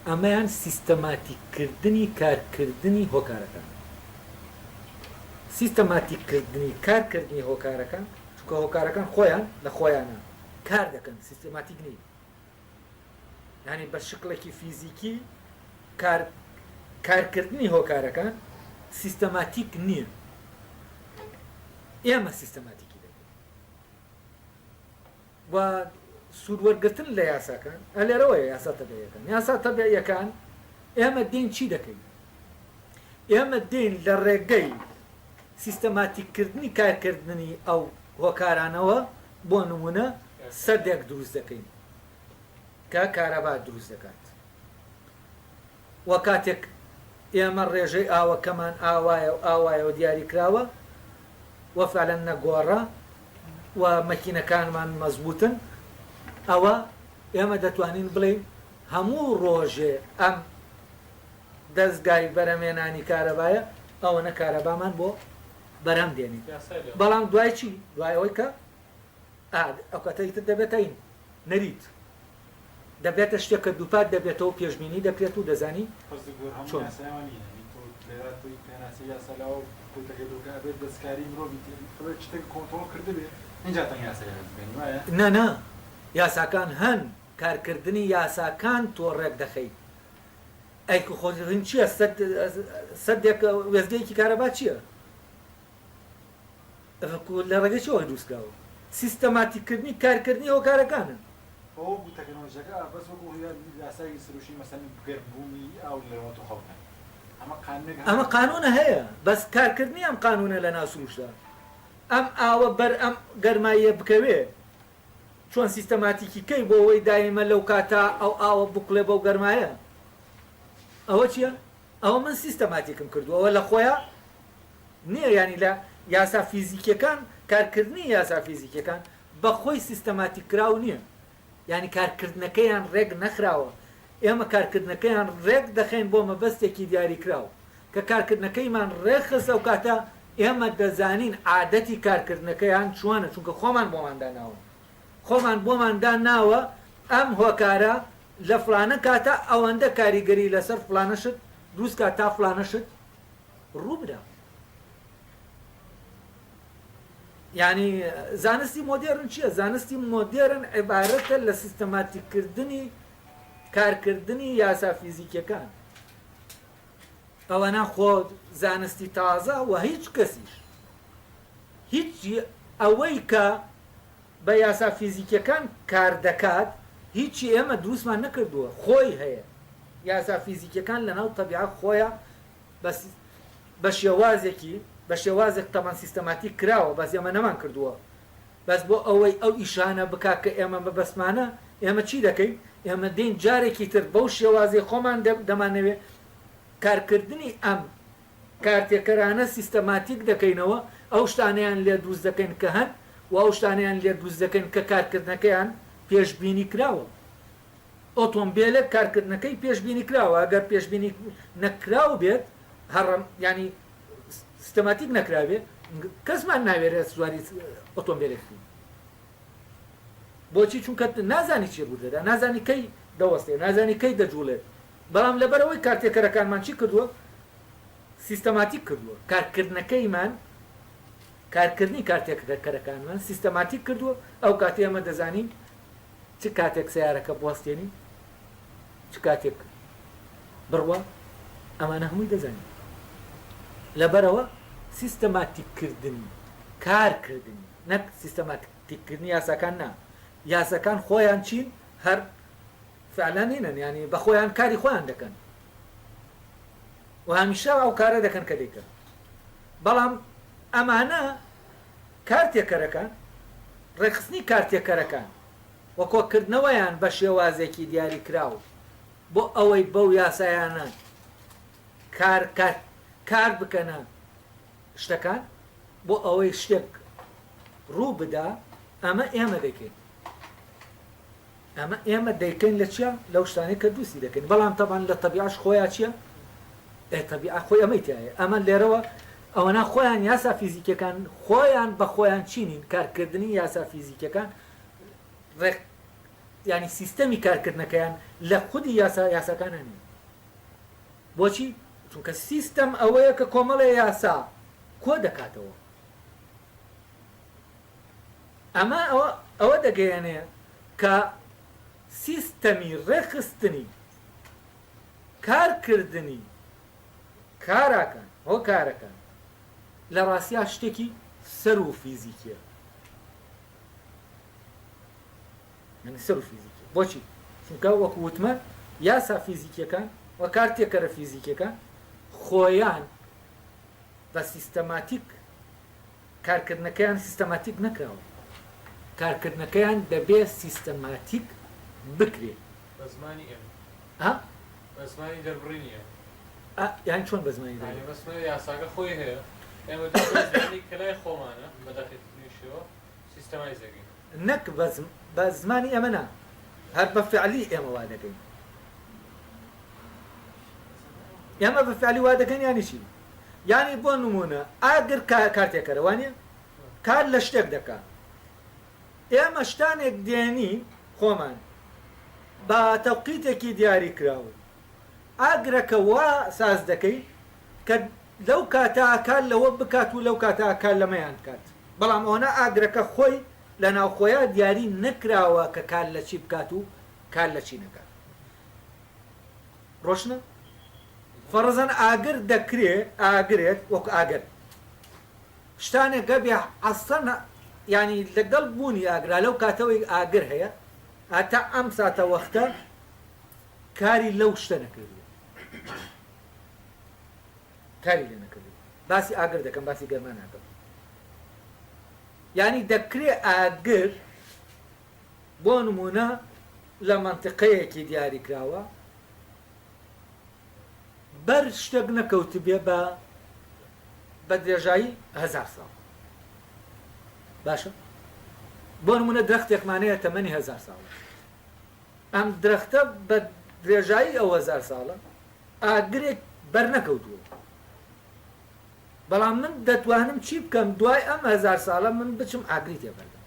ئەمەیان سیستەماتیکردنی کارکردنی هۆکارەکان سیستەماتیکردنی کارکردنی هۆکارەکان چونکە هۆکارەکان خۆیان لە خۆیانە کار دەکەن سیستەماتیک نیە ینی بە شکلێکی فیزیکی کارکردنی هۆکارەکان سیستەماتیک نییە ئێمە سیستەماتیکی دەکەن و سوودوەرگرتن لە یاساکان ئەلێرەوەی یاسا تەبیعیەکان یاسا تەبیعیەکان ئێمە دین چی دەکەین ئێمە دین لە ڕێگەی سیستەماتیکردنی کارکردنی ئەو هۆکارانەوە بۆ نمونە سەدێک دروست دەکەین کە کارەبا دروست دەکات و کاتێک ئێمە ڕێژەی ئاوەکەمان ئاوایە و دیاری کراوە و فعلەن نەگۆڕە و مەکینەکانمان مەزبوطن ئەوە ئێمە دەتوانین بڵێین هەموو ڕۆژێ ئەم دەستگای بەرەمێنانی کارەبایە ئەوە نە کارەبامان بۆ بەرەم دێنین بەڵام دوای چی دوای ئەوەی کە ئەو کاتەیتر دەبێتین نەریت دەبێتە شتێکە دووپات دەبێتەوە پێشبینی دەکرێت و دەزانی چۆن نەنا یاساکان هەن کارکردنی یاساکان تۆ ڕێک دەخەیت ئەی خۆین چییە سەدێک وێزگەیەکی کارەبا چییە لە ڕێگەی چۆ دروستکراوە سیستەماتیکردنی کارکردنی هۆکارەکانن ئەمە قانونە هەیە بەس کارکردنی ئەم قانونە لە ناسروشدا ئەم ئاوە بەر ئەم گەرماییە بکەوێ چۆن سیستەماتیکی کەی بۆ ئەوەی دایمە لەو کاتا ئەو ئاوە بکڵێ بەو گەرمایە ئەوە چییە؟ ئەوە من سیستەماتیکم کردو ئەوە لە خۆیان نییە ینی لە یاسا فیزیکیەکان کارکردنی یاسا فیزیکیەکان بە خۆی سیستەماتیک کراو نییە ینی کارکردنەکەیان ڕێک نەخراوە ئێمە کارکردنەکەیان ڕێک دەخەین بۆ مەبەستێکی دیاری کراوە کە کارکردنەکەیمان ڕێخست ئەو کاتە ئێمە دەزانین عادەتی کارکردنەکەیان چۆنە چونکە خۆمان بۆماندا ناوە خۆمان بۆماندا ناوە ئەم هۆکارە لە فلانە کاتە ئەوەندە کاریگەری لەسەر فلانەشت دروست کات تا فلانەشت ڕوو بدە. یعنی زانستی مۆدێرن چییە؟ زانستی مۆدێرن عیبارەتە لە سیستەماتیکردنی کارکردنی یاسا فیزیکیەکان. ئەوەنە خۆ زانستی تازە و هیچ کەسیش هیچ ئەوەی کە بە یاسا فیزیکیەکان کار دەکات هیچی ئێمە دروستمان نەکردووە، خۆی هەیە. یاسا فیزیکیەکان لەناو تەبیعەت خۆیە بە شێوازێکی بە شێوازێک تەمان سیستەماتیک کراوە، بەس ئێمە نەمان کردووە. بەس بۆ ئەوەی ئەو ئیشانە بکا کە ئێمە بەبەسمانە ئێمە چی دەکەین؟ ئێمە دێن جارێکی تر بەو شێوازی خۆمان دەمانەوێت کارکردنی ئەم کارتێکەرانە سیستەماتیک دەکەینەوە، ئەو شتانیان لێ دروست دەکەین کە هەن و ئەو شتانیان لێ دروست دەکەین کە کارکردنەکەیان پێشبینی کراوە. ئۆتۆمبیلێک کارکردنەکەی پێشبینی کراوە، ئەگەر پێشبینی نەکراو بێت هەڕەم ینی سیستەماتیک نەکراوێت کەسمان ناوێرێت سواری ئۆتۆمبیلێکی. بۆچی؟ چونکە نازانی چی ڕوو دەدا، نازانی کەی دەوەستێت، نازانی کەی دەجوڵێت. بەڵام لەبەرەوەی کارتێکەرەکانمان چی کردووە؟ سیستەماتیک کردووە. کارکردنەکەیمان کارکردنی کارتێکەرەکانمان سیستەماتیک کردووە. ئەو کاتێ ئەمە دەزانین چ کاتێک سیارەکە بوەستێنی چ کاتێک بڕوە، ئەمانە هەمووی دەزانین. لەبەرەوە سیستەماتیککردنی کارکردنی نەک سیستەماتیککردنی یاساکان نا. یاساکان خۆیان چین هەر فعلان هینن، ینی بە خۆیان کاری خۆیان دەکەن و هەمیشە ئەو کارە دەکەن کە دەیکەن. بەڵام ئەمانە کارتێکەرەکان ڕێخستنی کارتێکەرەکان وە کۆکردنەوەیان بە شێوازێکی دیاری کراوە بۆ ئەوەی بەو یاسایانە کار بکەنە شتەکان، بۆ ئەوەی شتێک ڕوو بدا. ئەمە ئێمە دەکەین، ئێمە دەیکەین لە چیە؟ لەو شتانەی کە دووسی دەکەین. بەڵام تەبان لە تەبیعەش خۆیان چییە؟ تەبیعە خۆی ئەمەی تایە. ئەمە لێرەوە ئەوەنا خۆیان یاسا فیزیکیەکان خۆیان بە خۆیان چینین. کارکردنی یاسا فیزیکیەکان ینی سیستەمی کارکردنەکەیان لە خودی یاساکانە نین. بۆچی؟ چونکە سیستەم ئەوەیە کە کۆمەڵی یاسا کۆ دەکاتەوە. ئەمە ئەوە دەگەیەنێ کە سیستەمی ڕێخستنی کارکردنی کاراکان هۆ کارەکان لە ڕاستیا شتێکی سەر و فیزیکیە. سەر و فیزیکی. بۆچی؟ چونکە وەکو وتمە یاسا فیزیکیەکان و کارتێکەرە فیزیکیەکان خۆیان بە سیستەماتیک کارکردنەکەیان سیستەماتیک نەکراوە. کارکردنەکەیان دەبێ سیستەماتیک بکرێت. بە زمانی ئێمە بە زمانی دەربڕینیە. یان چۆن بە زمانی دەربڕینی؟ بە زمانی یاساکە خۆی هەیە، ئێمە دەبێت کەلای خۆمانە بە دەقیقیشەوە سیستەمایز دەکەین. نەک بە زمانی ئێمە نا، هەر بە فعلی ئێمە وا دەکەین. ئێمە بە فعلی وا دەکەین یانی چی؟ یانی بۆ نمونە ئاگر کارتێکەرە وانە کار لە شتێک دەکات. ئێمە شتانێک دێنی خۆمان بە تەوقیتێکی دیاری کراوە. ئاگرەکە وا ساز دەکەی کە لەو کاتە ئاکار لەوە بکات و لەو کاتە ئاکار لەمەیان بکات. بەڵام ئەوەنە ئاگرەکە خۆی لە ناوخۆیە دیاری نەکراوە کە کار لە چی بکات و کار لە چی نەکات. ڕۆشنە؟ فەرزەن ئاگر دەکرێت ئاگرێت وەکو ئاگر شتانێک گەبێ ئەسەن ینی لەگەڵ بوونی ئاگرا لەو کاتەوەی ئاگر هەیە ئاتا ئەم ساتە وەختە کاری لەو شتە نەکردووە. کاری لێ نەکردووە. باسی ئاگر دەکەم، باسی گەرمان ناکەم. یعنی دەکرێت ئاگر بۆ نمونە لە مەنتیقەیەکی دیاری کراوە بەر شتێک نەکەوت بێ بە درێژایی 1000 ساڵ. باشە؟ بۆ نمونە درەختێکمانەیە تەمەنی 1000 ساڵە. ئەم درەختە بە درێژایی ئەو 1000 ساڵە ئاگرێک بەرنەکەوتووە. بەڵام من دەتوانم چی بکەم دوای ئەم 1000 ساڵە من بچم ئاگری تێبەردەم.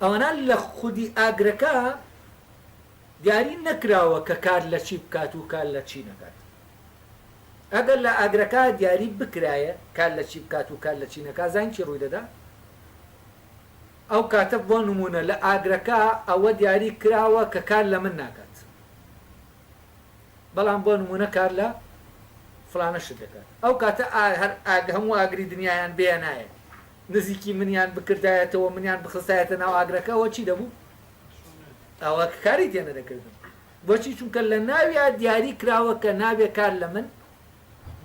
ئەوانە لە خودی ئاگرەکە دیاری نەکراوە کە کار لە چی بکات و کار لە چی نەکات. ئەگەر لە ئاگرەکە دیاری بکرایە کار لە چی بکات و کار لە چی نەکات، زانین چی ڕووی دەدا؟ ئەو کاتە بۆ نمونە لە ئاگرەکە ئەوە دیاری کراوە کە کار لە من ناکات، بەڵام بۆ نمونە کار لە فلانە شت دەکات. ئەو کاتە هەموو ئاگری دنیایان بێ نایە، نزیکی منیان بکردایەتەوە، منیان بخستایەتە ناو ئاگرەکەەوە چی دەبوو؟ ئەوە کاری تێنە دەکردن. بۆچی؟ چونکە لە ناویا دیاری کراوە کە نابێ کار لە من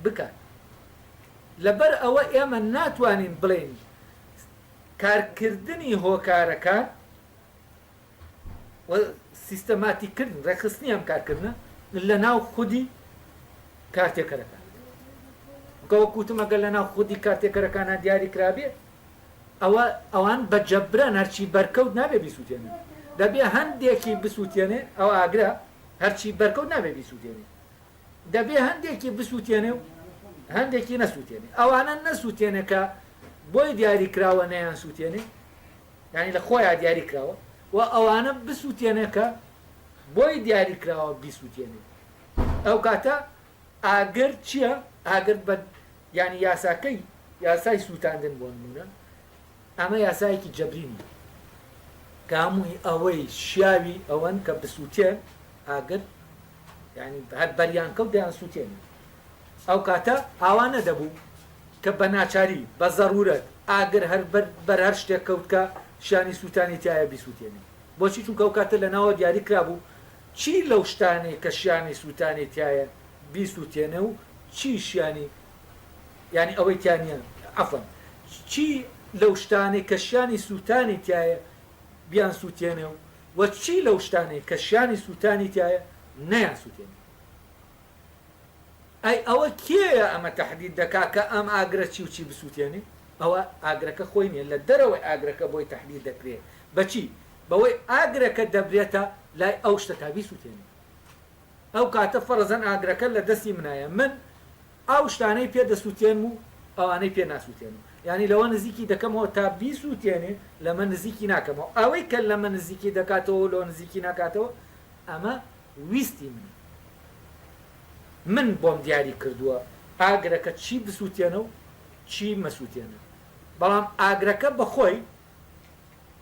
بکات. لەبەر ئەوە ئێمە ناتوانین بڵێن کارکردنی هۆکارەکان سیستەماتیکردن ڕێخستنی ئەم کارکردنە لە ناو خودی کارتێکەرەکان. گەوەکوتم ئەگەر لە ناو خودی کارتێکەرەکانە دیاری کرابێ، ئەوان بە جەبران هەرچی بەرکەوت نابێ بیسووتێنێ، دەبێ هەندێکی بسووتێنێ، ئەو ئاگرا هەرچی بەرکەوت نابێ بیسووتێنێ، دەبێ هەندێکی بسووتێنێ و هەندێکی نەسووتێنێ. ئەوانە نەسووتێنێ کە بۆی دیاری کراوە نەیان سووتێنێ، یعنی لە خۆیان دیاری کراوە، و ئەوانە بسووتێنێ کە بۆی دیاری کراوە بیسووتێنێ. ئەو کاتە ئاگر چییە؟ ئاگر بە یعنی یاساکەی یاسای سووتاندن بۆ نمونە، ئەمە یاسایەکی جەبرینی کە هەمووی ئەوەی شیاوی ئەوەن کە بسووتێن ئاگر، یعنی هەر بەریان کەوت دەیان سووتێنێ. ئەو کاتە ئاوانە دەبوو کە بە ناچاری بە زەڕورەت ئاگر هەر بەر هەر شتێک کەوتکە شانی سووتانی تایە بیسووتێنێ. بۆچی؟ چونکە ئەو کاتە لەناوە دیاری کرابوو چی لەو شتانەی کە شیانی سووتانی تایە بیسووتێنێ و چی شیانی، یعنی ئەوەی تیانە عەفەن، چی لەو شتانەی کە شیانی سووتانی تایە بیان سووتێنێ و چی لەو شتانەی کە شیانی سووتانی تایە نەیان سووتێنێ. ئەی ئەوە کێیە ئەمە تەحدید دەکا کە ئەم ئاگرە چی و چی بسووتێنێ؟ ئەوە ئاگرەکە خۆی نییە، لە دەرەوەی ئاگرەکە بۆی تەحدید دەکرێت. بەچی؟ بەوەی ئاگرەکە دەبرێتە لای ئەو شتە تا بیسووتێنێ. ئەو کاتە فەرزەن ئاگرەکە لە دەستی منایە، من ئەو شتانەی پێ دەسووتێن و ئەوانەی پێ ناسووتێن، یعنی لەوە نزیکی دەکەمەوە تا بیسووتێنێ، لەمە نزیکی ناکەمەوە. ئەوەی کە لەمە نزیکی دەکاتەوە لەوە نزیکی ناکاتەوە، ئەمە ویستی منە. من بۆم دیاری کردووە ئاگرەکە چی بسووتێنە و چی مەسووتێنە. بەڵام ئاگرەکە بەخۆی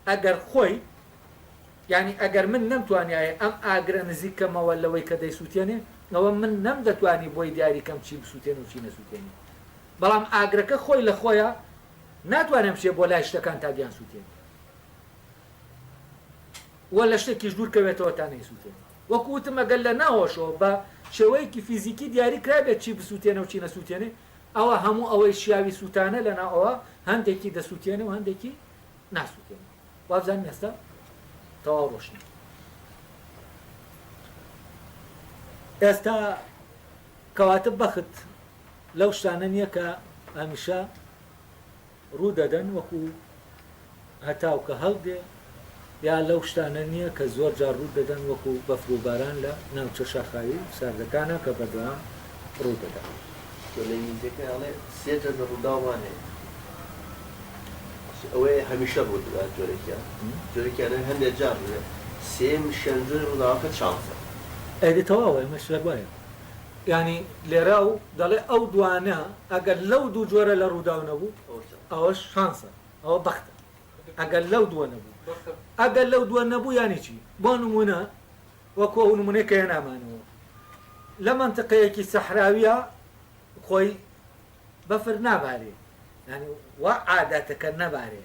ئەگەر خۆی، یعنی ئەگەر من نەمتوانایە ئەم ئاگرە نزیکەمەوە لەوەی کە دەیسووتێنێ، ئەوە من نەمدەتوانی بۆی دیاریکەم چی بسووتێن و چی نەسووتێنێ. بەڵام ئاگرەکە خۆی لە خۆیە ناتوانم شێ بۆ لای شتەکان تا بیان سووتێن، وە لە شتێکیش دوور کەوێتەوە تا نەیسووتێن. وەکو وتم ئەگەر لە ناوەشەوە بە شێوەیەکی فیزیکی دیاری کرابێت چی بسووتێنە و چی نەسووتێنێ، ئەوە هەموو ئەوەی شیاوی سووتانە لە ناوەوە هەندێکی دەسووتێنە و هەندێکی ناسووتێنێ. وابزانین ئێستا تەواو ڕۆشنی. ئێستا کەواتە بەخت لەو شتانە نییە کە هەمیشە ڕوو دەدەن وەکو هەتاو کە هەڵدێ، یا لەو شتانە نییە کە زۆر جار ڕوو دەدەن وەکو بەفر و باران لە ناوچە شاخاوی ساردەکانە کە بەدەوام ڕوو دەدەن. سێ جەر لە ڕووداوانێ ئەوەیە هەمیشە بۆ جۆرێکیانە هەندێک جار بێ سێم شەنجۆر ڕووداوەکە چانسە ئەدێتەوەوە مەشلە وایە، یعنی لێرا و دەڵێ ئەو دوانە ئەگەر لەو دوو جۆرە لە ڕووداو نەبوو ئەوەش شانسە، ئەوە بەختە. ئەگەر لەو دووە نەبوو، ئەگەر لەو دووە نەبوو یانی چی؟ بۆ نمونە وەکو ئەو نمونەی کە هێنامانەوە لە مەنتقەیەکی سەحراویە خۆی بەفر نابارێ، یعنی وا عادەتەکە نەبارێ،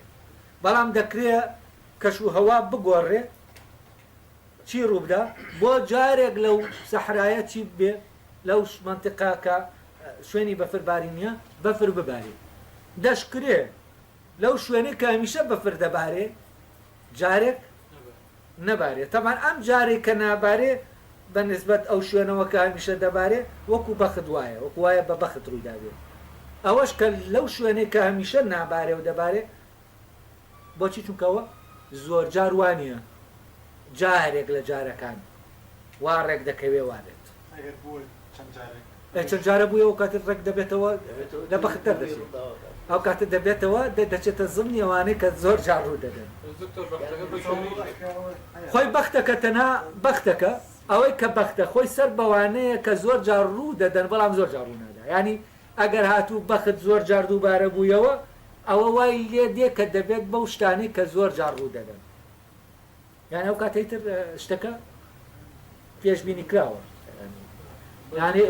بەڵام دەکرێت کەش و هەوا بگۆڕێ چی ڕووبدا بۆ جارێک لەو سەحرایە چی بێ لەو منتقە کە شوێنی بەفرباری نییە بەفر ببارێ. دەشکرێ لەو شوێنەی کە هەمیشە بەفر دەبارێ جارێک نەبارێ. تەمان ئەم جارێک کە نابارێ بە نسبەت ئەو شوێنەوە کە هەمیشە دەبارێ وەکو بەخت وایە، وەکو وایە بە بەخت ڕوویدابێ. ئەوەش کە لەو شوێنەی کە هەمیشە نابارێ و دەبارێ، بۆچی؟ چونکەوە زۆر جار وانە جارێک لە جارەکان وا ڕێک دەکەوێ وابێت. چەند جارە بوویەوە کاتت ڕێک دەبێتەوە لە بەختەر دەچێت. ئەو کاتە دەبێتەوە دەچێتە زمنی ئەوانەی کە زۆر جار ڕوو دەدەن دکتۆر بەختەکە بە جۆری خۆی بەختەکە تەنها بەختەکە ئەوەی کە بەختە خۆی سەر بەوانەیە کە زۆر جار ڕوو دەدەن بەڵام زۆر جار ڕوو نادا ینی ئەگەر هاتوو بەخت زۆر جار دووبارە بوویەوە ئەوە وای لێ دێ کە دەبێت بەو شتانەی کە زۆر جار ڕوو دەدەن یان ئەو کاتەیتر شتەکە پێشبینی کراوە ینی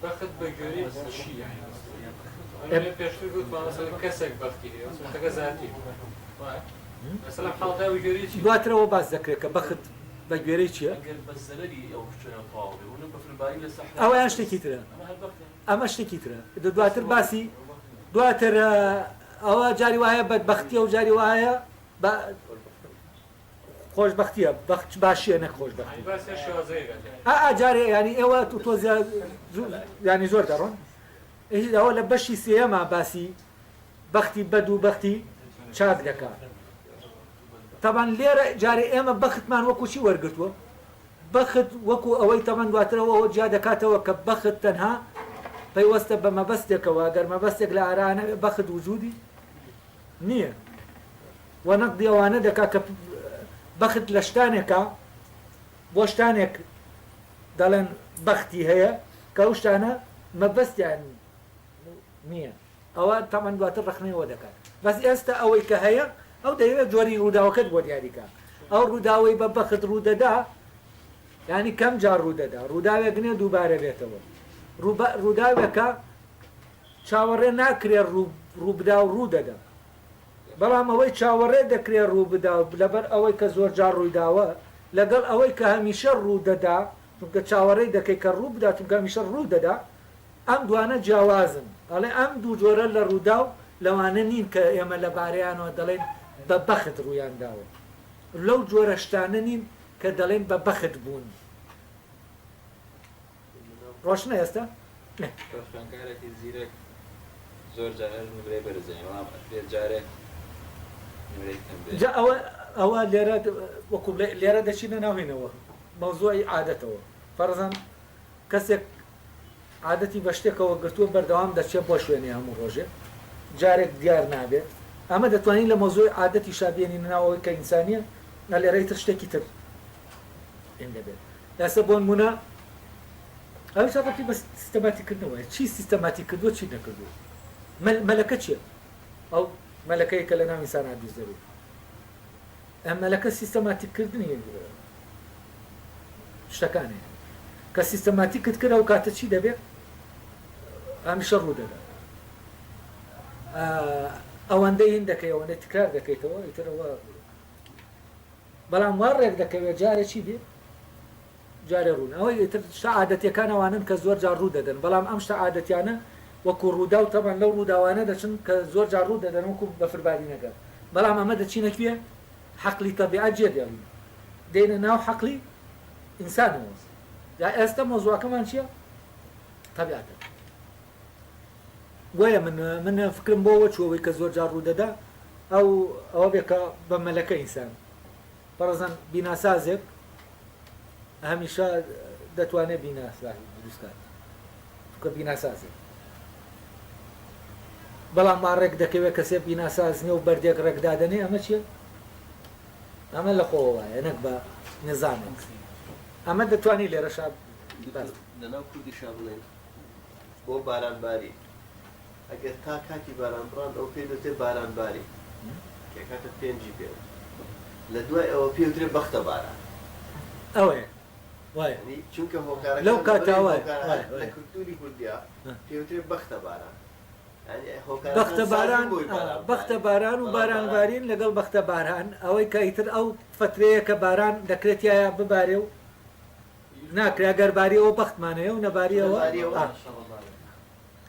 بەخت بە گوێری چی پێشتر گوتمان کەسێک بەختی هەیە شتەکە زیاتی مثلا حاڵداوی گوێری چی دواترەوە باس دەکرێت کە بەخت بە گوێرەی چییە ئەوەیان شتێکی ترە ئەمە شتێکی ترە دواتر باسی دواتر ئەوە جاری وایە بەدبەختیە و جاری وایە خۆشبەختیە بەخت باشیە نەک خۆشبەختی باسی شوازەیە جارێ ینی ئێوە تۆ ینی زۆر دەڕۆن ئەوە لە بەشی سێەمە باسی بەختی بەد و بەختی چاک دەکات تەبان لێرە جارێ ئێمە بەختمان وەکو چی وەرگتووە بەخت وەکو ئەوەی تەمەەن دواترەوە ئەوە جیا دەکاتەوە کە بەخت تەنها پەیوەستە بە مەبەستێکەوە گەر مەبەستێک لە ئارانە بەخت وجودی نییە وە نەقدی ئەوانە دەکا کە بەخت لە شتانێکە بۆ شتانێک دەڵێن بەختی هەیە کە ئەو شتانە مەبەستیان نییە ئەوە تەمەەن دواتر ڕخنەوە دەکات بەس ئێستا ئەوەی کە هەیە ئەو دەیەوێت جۆری ڕووداوەکەت بۆ دیاریکە ئەو ڕووداوەی بە بەخت ڕوودەدا ینی کەم جار ڕوودەدا ڕووداوێک نێ دووبارە بێتەوە ڕووداوێکە چاوەڕێ ناکرێت ڕووبدا و ڕوودەدا بەڵام ئەوەی چاوەڕێ دەکرێت ڕووبدا لەبەر ئەوەی کە زۆر جار ڕوویداوە لەگەڵ ئەوەی کە هەمیشە ڕوودەدا چونکە چاوەڕێی دەکەی کە ڕوو بدا چونکە هەمیشە ڕوودەدا ئەم دوانە جیاوازن ئەڵێ ئەم دوو جۆرە لە ڕوودا و لەوانە نین کە ئێمە لە بارەیانەوە دەڵێن بە بەخت ڕوویان داوە لەو جۆرە شتانە نین کە دەڵێن بە بەخت بوون ڕۆشنە ئێستا خوێندکارێکی زیرەک زۆر جارێ نمرەی بەرزێنی بەڵام پێ جارێک نمرەی کەم بێت ئەوە لێرە وەکو لێرە دەچینە ناوهێنەوە مەوزوعی عادەتەوە فەرزان کەسێک عادەتی بە شتێکەوە گرتووە بەردەوام دەچێت بۆ شوێنی هەموو ڕۆژێ جارێک دیار نابێت ئەمە دەتوانین لە مەوزوعی عادەتی شابێنی ناوەوەی کە ئینسانیە لە لێرەی تر شتێکی تر دەبێت لەسە بۆ نمونە ئەوی چاپەتی بە سیستەماتیکردنەوە چی سیستەماتی کردووە چی نەکردووە مەلەکە چییە ئەو مەلەکەی کە لە ناو ئینسانە دروست دەبێت ئەم مەلەکە سیستەماتیکردنی شتەکانێ کە سیستەماتیکت کرد ئەو کاتە چی دەبێت هەمیشە ڕوو دەدات ئەوەندەی هین دەکەی ئەوەندە تکرار دەکەیتەوە ئیترەوە بەڵام وا ڕێک دەکەوێت جارێکی بێت جارێ ڕوون ئەوەی ئیتر شتە عادەتیەکان ئەوانن کە زۆر جار ڕوو دەدەن بەڵام ئەم شتە عادەتیانە وەکو ڕوودا و تەمان لەو ڕووداوانە دەچن کە زۆر جار ڕوو دەدەن وەکو بەفرباری نەگەر بەڵام ئەمە دەچینە کوێ حەقلی تەبیعەت جێدێڵین دێنە ناو حەقلی ئینسانەوە یا ئێستا مۆزوعەکەمان چییە تەبیعەتە وایە من فکرم بۆەوە چۆەوەی کە زۆر جار ڕوو دەدا ئەوە بێکە بە مەلەکە ئینسان بەڕزان بیناسازێک هەمیشە دەتوانێت بیناسازی دروستکات کە بیناسازێک بەڵام ماڕێک دەکەوێت کەسێ بیناساز نیە و بەردێک ڕێکدادنێ ئەمە چییە ئەمە لە خۆوە وایە نەک بە نظامێک ئەمە دەتوانێت لێرە شاب لەناو کوردیشا بڵێن بۆ بارانباری ئەگەر تا کاتی بارانبڕان ئەو پێ دەوتێ بارانباری کە کاتە پێنجی پێ لە دوای ئەوە پێوترێ بەختە باران ئەوەیە وایە چونکە هۆکارەکە لەو کاتاوە لە کولتوری کوردیا پێوترێ بەختە باران بەختە باران و بارانبارین لەگەڵ بەختە باران ئەوەی کەیتر ئەو فترەیە کە باران دەکرێت یایە ببارێ و ناکرا گەرباریەوە بەختمانەیە و نەباریەوە